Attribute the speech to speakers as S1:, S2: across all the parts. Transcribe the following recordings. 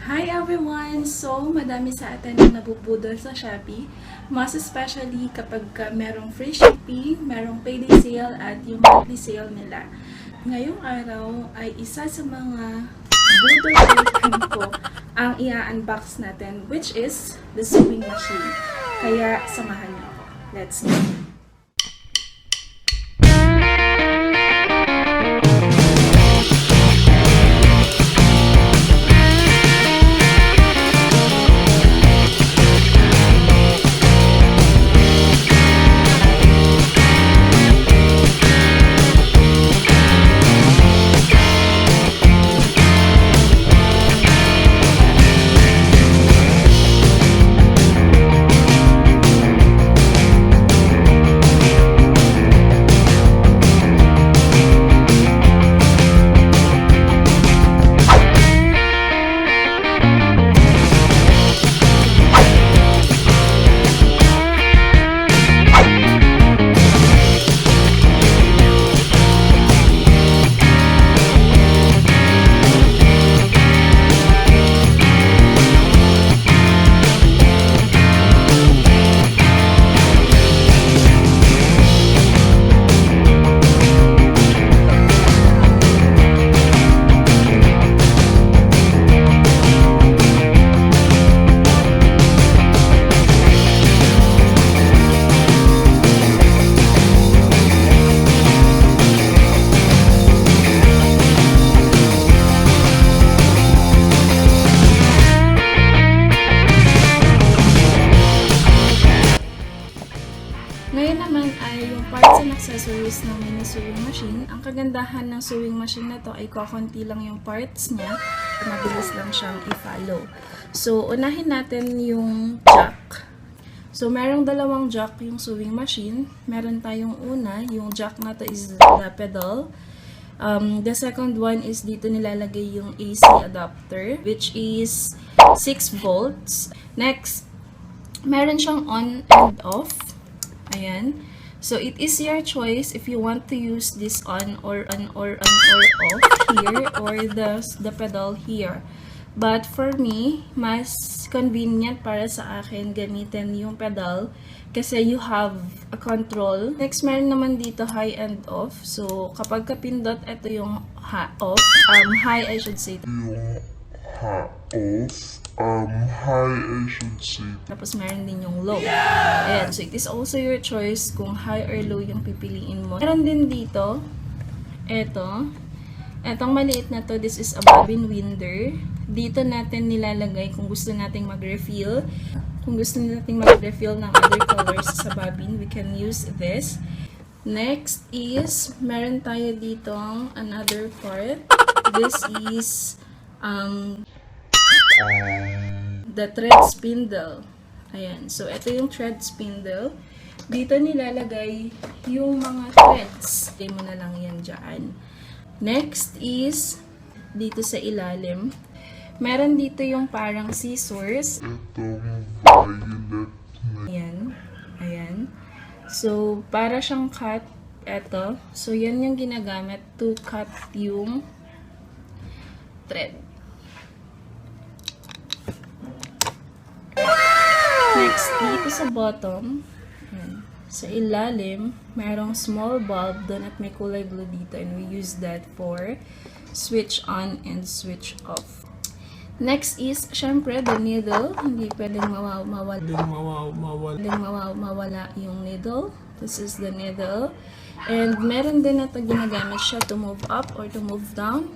S1: Hi everyone! So, madami sa atin ang nabubudol sa Shopee. Mas especially kapag merong free shipping, merong payday sale at yung monthly sale nila. Ngayong araw ay isa sa mga budol item ko ang i-unbox natin, which is the sewing machine. Kaya samahan niyo ako. Let's go! Ngayon naman ay yung parts and accessories ng mini sewing machine. Ang kagandahan ng sewing machine na to ay kukunti lang yung parts niya. Mabilis lang siyang i-follow. So, unahin natin yung jack. So, merong dalawang jack yung sewing machine. Meron tayong una, yung jack na to is the pedal. The second one is dito nilalagay yung AC adapter, which is 6 volts. Next, meron siyang on and off. Ayan. So, it is your choice if you want to use this on or off here or the pedal here. But for me, mas convenient para sa akin gamitin yung pedal kasi you have a control. Next, meron naman dito high and off. So, kapag kapindot, ito yung high I should say. Tapos meron din yung low. Ayan, so it is also your choice kung high or low yung pipiliin mo. Meron din dito, etong maliit na to, this is a bobbin winder. Dito natin nilalagay kung gusto nating mag-refill. Kung gusto nating mag-refill ng other colors sa bobbin, we can use this. Next is, meron tayo dito another part. This is, the thread spindle. Ayan. So, ito yung thread spindle. Dito nilalagay yung mga threads. Lagay mo na lang yan dyan. Next is, dito sa ilalim, meron dito yung parang scissors. Ayan. Ayan. So, para siyang cut. Ito. So, yan yung ginagamit to cut yung thread. Next, dito sa bottom, yan, sa ilalim, merong small bulb doon at may kulay blue dito and we use that for switch on and switch off. Next is, syempre, the needle. Hindi pwedeng mawala yung needle. This is the needle. And meron din na ito ginagamit siya to move up or to move down.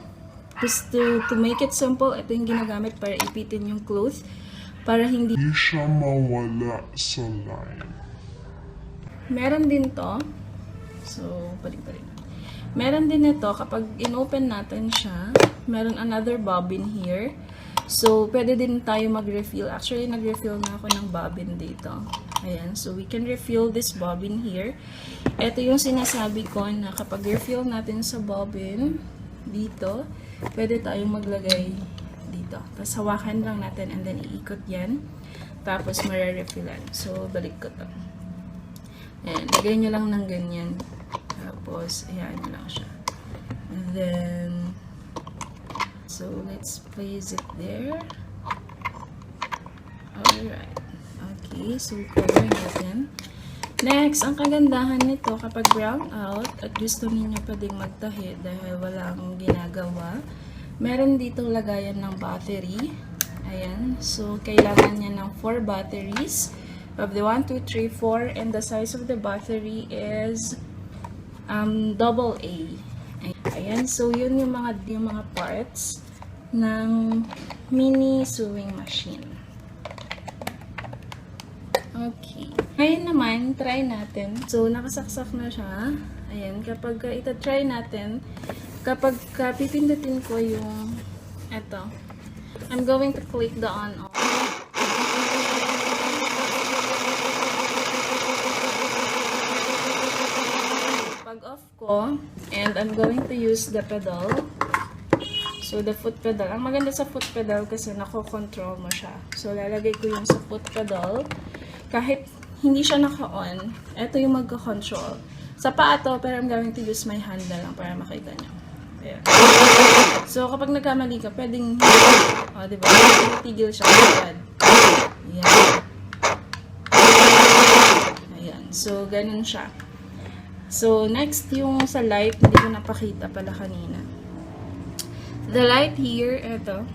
S1: Just to make it simple, ito yung ginagamit para ipitin yung cloth. Para hindi siya mawala sa line. Meron din to. So, balik-balik. Meron din ito, kapag in-open natin siya, meron another bobbin here. So, pwede din tayo mag-refill. Actually, nag-refill na ako ng bobbin dito. Ayan. So, we can refill this bobbin here. Ito yung sinasabi ko na kapag refill natin sa bobbin, dito, pwede tayong maglagay dito. Tapos hawakan lang natin and then iikot yan. Tapos mararefillan. So, balik ko to. Ayan, lagay nyo lang ng ganyan. Tapos, ayan nyo lang siya. And then, so let's place it there. Alright. Okay, so color natin. Next, ang kagandahan nito kapag brown out at gusto niyo pa ding magtahi dahil walang ginagawa, meron ditong lagayan ng battery. Ayan. So, kailangan niya ng 4 batteries of the 1, 2, 3, 4 and the size of the battery is AA. Ayan. So, yun yung mga parts ng mini sewing machine. Okay. Ngayon naman, try natin. So, nakasaksak na siya. Ayan. Kapag ita-try natin, kapag pipindutin ko yung eto, I'm going to click the on-off. Pag-off ko, and I'm going to use the pedal. So, the foot pedal. Ang maganda sa foot pedal kasi nako-control mo siya. So, lalagay ko yung sa foot pedal. Kahit hindi siya naka-on, ito yung magka-control. Sa paa to, pero I'm going to use my hand na lang para makita nyo. Ayan. So, kapag nagkamali ka, pwedeng, diba? Tigil siya agad. Ayan. Ayan. So, ganun siya. So, next yung sa light, hindi ko napakita pala kanina. The light here, ito.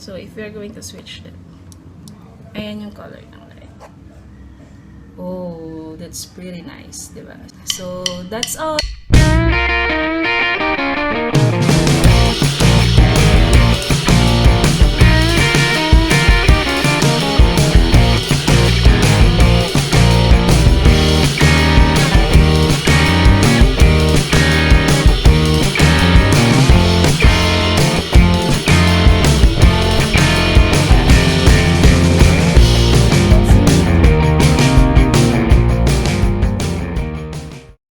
S1: So, if you're going to switch that, ayan yung color ng light. Oh, that's pretty nice, diba? So, that's all.